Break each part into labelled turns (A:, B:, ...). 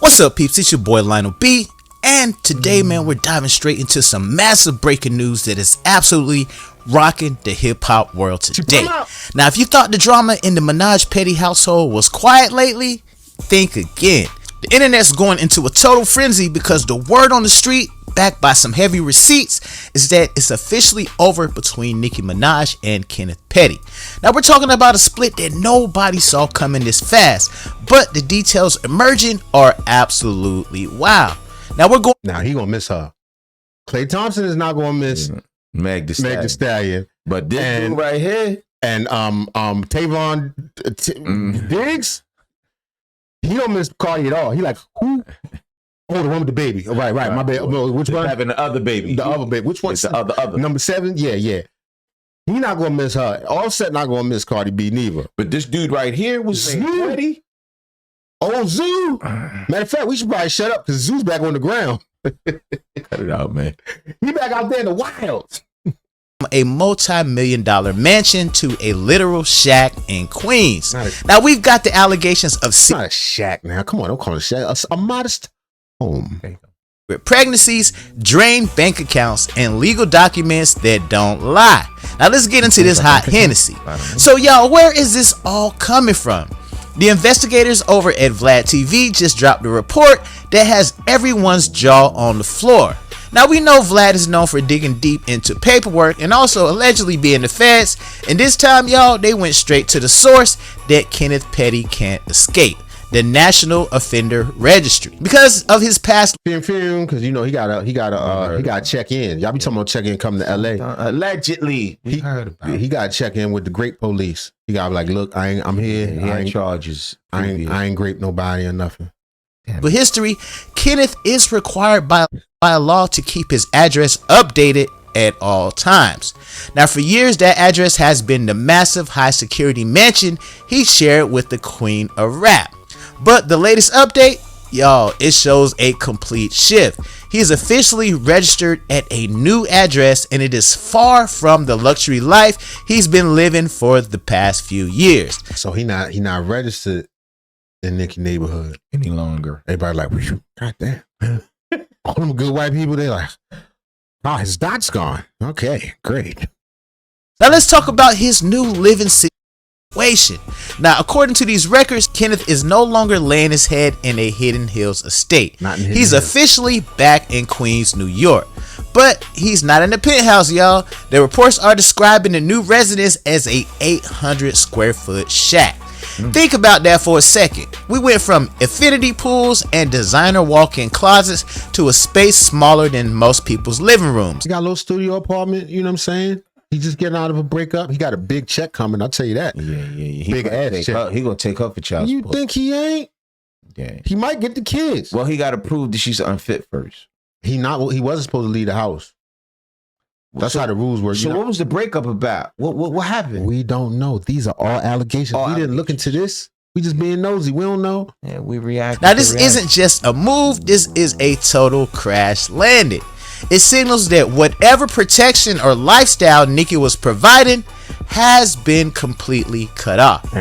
A: What's up, peeps? It's your boy Lionel B, and today, man, we're diving straight into some massive breaking news that is absolutely rocking the hip-hop world today. Now, if you thought the drama in the Minaj Petty household was quiet lately, think again. The internet's going into a total frenzy because the word on the street, backed by some heavy receipts, is that it's officially over between Nicki Minaj and Kenneth Petty. Now, we're talking about a split that nobody saw coming this fast, but the details emerging are absolutely wild. Now
B: he gonna miss her. Klay Thompson is not gonna miss
C: Meg Thee
B: Stallion.
C: But this dude right here
B: and Tavon Diggs, he don't miss Cardi at all. He like, who? Oh, the one with the baby. Oh, right. My baby. Which one?
C: Having the other baby.
B: The other baby. Which one?
C: The other.
B: Number 7? Yeah. He not gonna miss her. Offset not gonna miss Cardi B neither.
C: But this dude right here was ready.
B: Oh, Zoo. Matter of fact, we should probably shut up because Zoo's back on the ground.
C: Cut it out, man.
B: He back out there in the wild.
A: A multi-million-dollar mansion to a literal shack in Queens. Now we've got the allegations of
B: not a shack now. Come on, don't call it a shack. A modest home.
A: With pregnancies, drained bank accounts, and legal documents that don't lie. Now let's get into this hot Hennessy. So y'all, where is this all coming from? The investigators over at Vlad TV just dropped a report that has everyone's jaw on the floor. Now we know Vlad is known for digging deep into paperwork and also allegedly being the feds, and this time, y'all, they went straight to the source that Kenneth Petty can't escape: the National Offender Registry, because of his past.
B: Because you know he got check in. Y'all be talking about check in coming to LA.
C: Allegedly,
B: he got to check in with the great police. He got to be like, look, I'm here.
C: He ain't charges.
B: I ain't raped nobody or nothing.
A: But history, Kenneth is required by law to keep his address updated at all times. Now, for years, that address has been the massive high security mansion he shared with the Queen of Rap. But the latest update, y'all, it shows a complete shift. He is officially registered at a new address, and it is far from the luxury life he's been living for the past few years.
B: So he not registered in Nicki neighborhood
C: any longer.
B: Everybody like, God damn. All them good white people, they like, oh, his dot's gone. Okay, great.
A: Now let's talk about his new living situation. Now, according to these records, Kenneth is no longer laying his head in a Hidden Hills estate. He's officially back in Queens, New York. But he's not in the penthouse, y'all. The reports are describing the new residence as a 800 square foot shack. Think about that for a second. We went from infinity pools and designer walk-in closets to a space smaller than most people's living rooms.
B: He got a little studio apartment, you know what I'm saying? He just getting out of a breakup. He got a big check coming, I'll tell you that.
C: Yeah.
B: Big ass check.
C: He gonna take her for child support.
B: You think he ain't?
C: Yeah.
B: He might get the kids.
C: Well, he got to prove that she's unfit first.
B: He wasn't supposed to leave the house. That's how the rules work.
C: So what was the breakup about? What happened?
B: We don't know. These are all allegations. We didn't look into this. We just being nosy. We don't know.
C: Yeah, we react.
A: Now this isn't just a move. This is a total crash landing. It signals that whatever protection or lifestyle Nicki was providing has been completely cut off.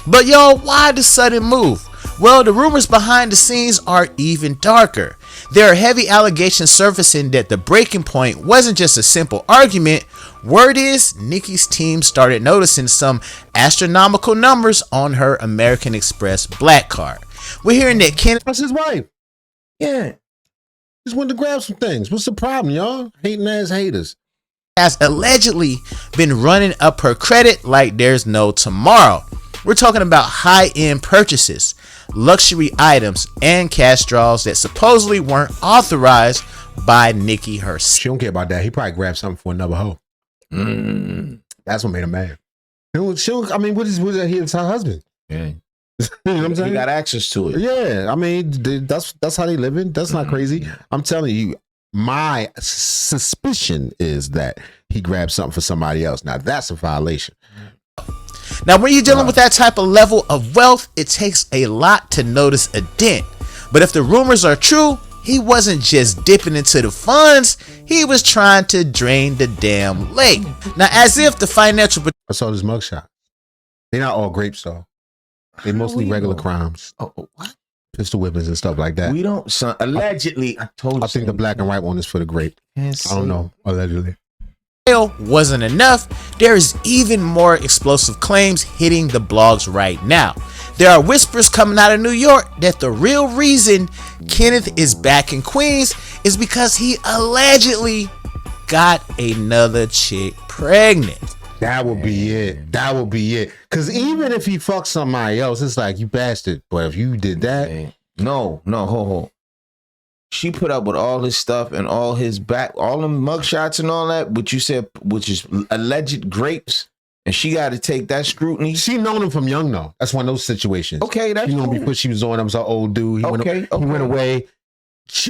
A: But y'all, why the sudden move? Well, the rumors behind the scenes are even darker. There are heavy allegations surfacing that the breaking point wasn't just a simple argument. Word is, Nicki's team started noticing some astronomical numbers on her American Express Black Card. We're hearing that Kenneth...
B: That's his wife.
C: Yeah.
B: Just wanted to grab some things. What's the problem, y'all? Hating ass haters.
A: Has allegedly been running up her credit like there's no tomorrow. We're talking about high-end purchases, luxury items, and cash draws that supposedly weren't authorized by Nicki herself.
B: She don't care about that. He probably grabbed something for another hoe. That's what made him mad. It's her husband.
C: Yeah.
B: You know what I'm saying?
C: He got access to it.
B: Yeah. I mean, that's how they living. That's not crazy. I'm telling you, my suspicion is that he grabbed something for somebody else. Now, that's a violation.
A: Now, when you're dealing with that type of level of wealth, it takes a lot to notice a dent. But if the rumors are true, he wasn't just dipping into the funds, he was trying to drain the damn lake. Now, as if the financial...
B: I saw this mugshot. They're not all grapes, though. They're mostly regular crimes.
C: Oh, what?
B: pistol whippings and stuff like that.
C: We don't, son. Allegedly, I told you.
B: I think the black and white one is for the grape. I don't know. Allegedly.
A: Wasn't enough. There is even more explosive claims hitting the blogs right now. There are whispers coming out of New York that the real reason Kenneth is back in Queens is because he allegedly got another chick pregnant.
B: That would be it. That would be it. Because even if he fucked somebody else, it's like, you bastard. But if you did that,
C: hold. She put up with all his stuff and all his all them mugshots and all that, which you said, which is alleged grapes, and she got to take that scrutiny.
B: She known him from young though. That's one of those situations.
C: Okay, that's
B: cool.
C: Cool.
B: Before she was on, I was an old dude. He went away.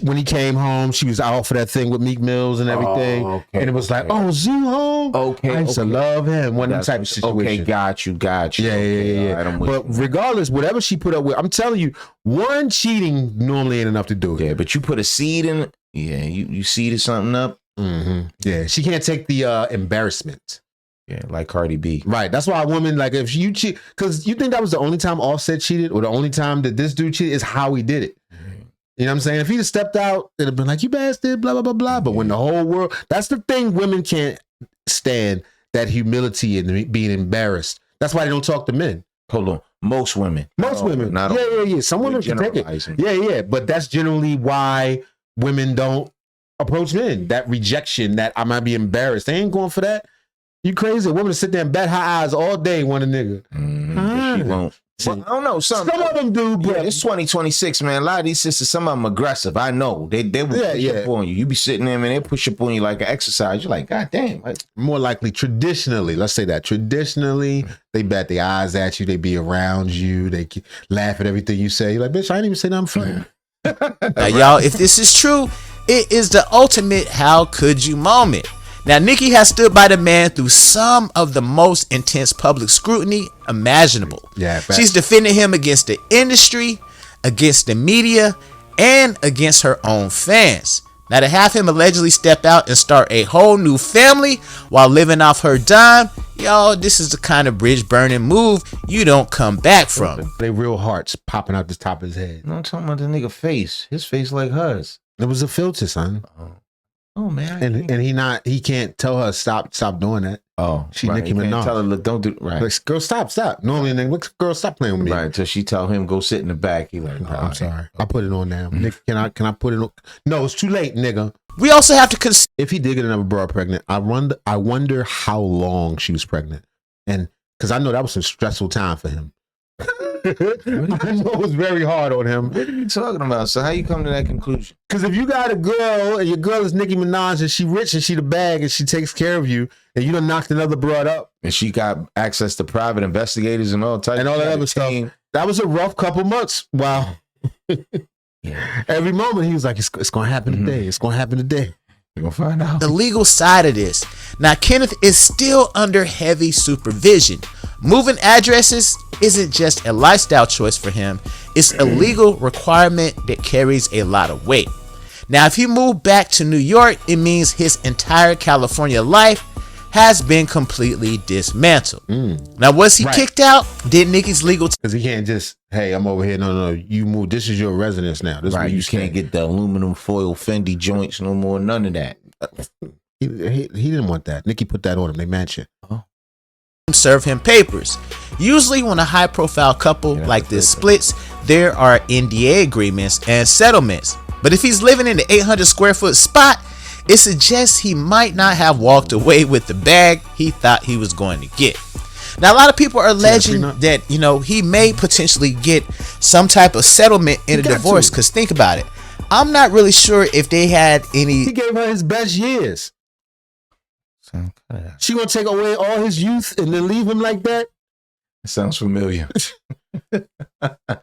B: When he came home, she was out for that thing with Meek Mills and everything. And it was like, oh, Zoo home. I used to love him. One of them type of situations.
C: Okay, got you.
B: Yeah.
C: Right,
B: but regardless, whatever she put up with, I'm telling you, one cheating normally ain't enough to do it.
C: Yeah, but you put a seed in it. Yeah, you seeded something up.
B: Mm-hmm. Yeah, she can't take the embarrassment.
C: Yeah, like Cardi B.
B: Right. That's why a woman, like, if you cheat, because you think that was the only time Offset cheated, or the only time that this dude cheated, is how he did it. You know what I'm saying? If he'd have stepped out, it'd have been like, you bastard, blah, blah, blah, blah. But when the whole world, that's the thing, women can't stand, that humility and being embarrassed. That's why they don't talk to men.
C: Hold on. Most women.
B: Yeah. Some women can take it. Yeah. But that's generally why women don't approach men. That rejection, that I might be embarrassed. They ain't going for that. You crazy? A woman to sit there and bat her eyes all day, want a nigga.
C: She won't. Well, I don't know. Some
B: of them do, but
C: it's 2026, man. A lot of these sisters, some of them aggressive. I know. They will push up on you. You be sitting there, man, they push up on you like an exercise. You're like, God damn.
B: More likely, traditionally, let's say that. Traditionally, they bat their eyes at you. They be around you. They laugh at everything you say. You're like, bitch, I ain't even say nothing funny.
A: Now, y'all, if this is true, it is the ultimate how could you moment. Now, Nicki has stood by the man through some of the most intense public scrutiny imaginable.
B: Yeah,
A: she's defended him against the industry, against the media, and against her own fans. Now, to have him allegedly step out and start a whole new family while living off her dime, y'all, this is the kind of bridge burning move you don't come back from.
B: They real hearts popping out the top of his head.
C: No, I'm talking about the nigga face. His face like hers.
B: It was a filter, son.
C: Oh man,
B: and he can't tell her stop doing that.
C: Oh,
B: she Nicki Minaj.
C: Tell her, look, don't do right.
B: Like, girl, stop. Normally, look, girl, stop playing with me.
C: Right, until she tell him go sit in the back. He like,
B: I'm sorry, I put it on now. Nick, can I put it on? No, it's too late, nigga.
A: We also have to consider,
B: if he did get another broad pregnant, I wonder how long she was pregnant, and because I know that was some stressful time for him. I know it was very hard on him.
C: What are you talking about? So how you come to that conclusion?
B: Because if you got a girl and your girl is Nicki Minaj and she rich and she the bag and she takes care of you and you done knocked another broad up
C: and she got access to private investigators and all types
B: and all that other stuff, that was a rough couple months. Wow. Every moment he was like, it's gonna happen today. It's gonna happen today.
C: You're gonna find out
A: the legal side of this. Now, Kenneth is still under heavy supervision. Moving addresses isn't just a lifestyle choice for him, it's a legal requirement that carries a lot of weight. Now, if he moved back to New York, it means his entire California life has been completely dismantled. Now, was he kicked out? Did Nicki's legal
B: because he can't just, hey, I'm over here. No, you move. This is your residence now. This is where
C: you can't get the aluminum foil Fendi joints no more. None of that.
B: He didn't want that. Nicki put that on him. They match it.
A: Serve him papers. Usually when a high profile couple like this splits, there are NDA agreements and settlements. But if he's living in the 800 square foot spot, it suggests he might not have walked away with the bag he thought he was going to get. Now, a lot of people are alleging that, he may potentially get some type of settlement in a divorce. Because think about it. I'm not really sure if they had any.
B: He gave her his best years. She gonna take away all his youth and then leave him like that?
C: It sounds familiar.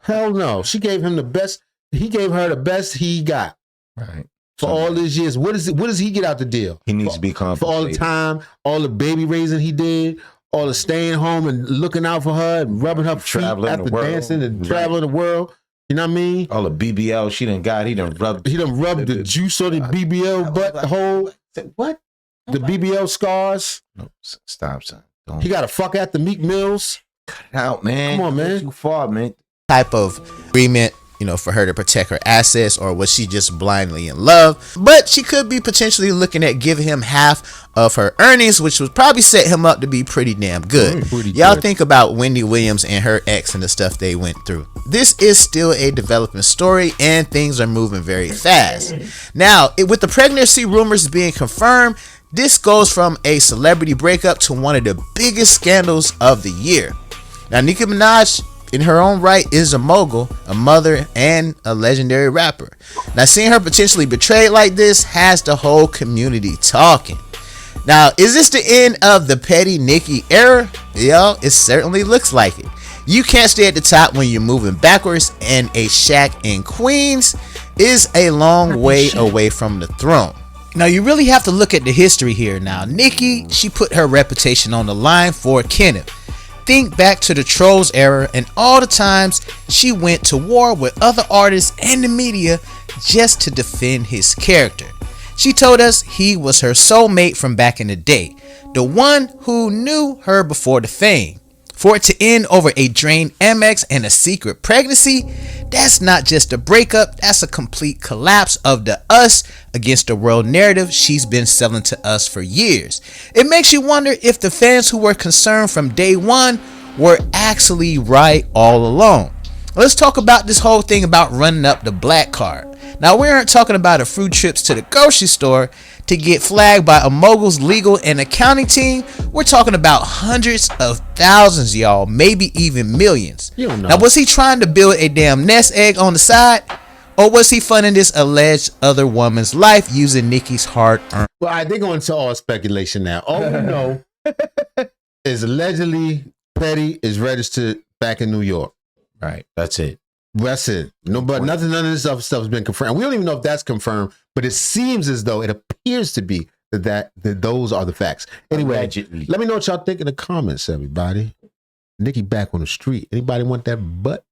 B: Hell no. She gave him the best. He gave her the best he got.
C: Right.
B: For all these years. What does he get out the deal?
C: He needs to be compensated.
B: For all the time, all the baby raising he did, all the staying home and looking out for her and rubbing her feet after dancing and traveling the world. You know what I mean?
C: All the BBL she done got, he done rubbed
B: the juice on the BBL butthole.
C: What?
B: The BBL scars.
C: No, stop, son.
B: He got to fuck at the Meek Mills.
C: Cut it out, man.
B: Come on, man.
C: Too far, man.
A: Type of agreement for her to protect her assets, or was she just blindly in love? But she could be potentially looking at giving him half of her earnings, which would probably set him up to be pretty damn good. Y'all think about Wendy Williams and her ex and the stuff they went through. This is still a developing story, and things are moving very fast. Now, with the pregnancy rumors being confirmed, this goes from a celebrity breakup to one of the biggest scandals of the year. Now, Nicki Minaj, in her own right, is a mogul, a mother, and a legendary rapper. Now, seeing her potentially betrayed like this has the whole community talking. Now, is this the end of the Petty Nicki era? Yo, it certainly looks like it. You can't stay at the top when you're moving backwards, and a shack in Queens is a long way away from the throne. Now, you really have to look at the history here. Now, Nicki, she put her reputation on the line for Kenneth. Think back to the Trolls era and all the times she went to war with other artists and the media just to defend his character. She told us he was her soulmate from back in the day, the one who knew her before the fame. For it to end over a drained Amex and a secret pregnancy, that's not just a breakup, that's a complete collapse of the us against the world narrative she's been selling to us for years. It makes you wonder if the fans who were concerned from day one were actually right all along. Let's talk about this whole thing about running up the black card. Now, we aren't talking about a few trips to the grocery store to get flagged by a mogul's legal and accounting team. We're talking about hundreds of thousands, y'all, maybe even millions.
B: You don't know.
A: Now, was he trying to build a damn nest egg on the side? Or was he funding this alleged other woman's life using Nicki's hard-earned?
B: Well, they go into all speculation now. All we know is allegedly Petty is registered back in New York.
C: Right. That's it.
B: That's it. No, but none of this other stuff has been confirmed. We don't even know if that's confirmed, but it seems as though it appears to be that those are the facts. Anyway,
C: Allegedly.
B: let me know what y'all think in the comments, everybody. Nicki back on the street. Anybody want that butt?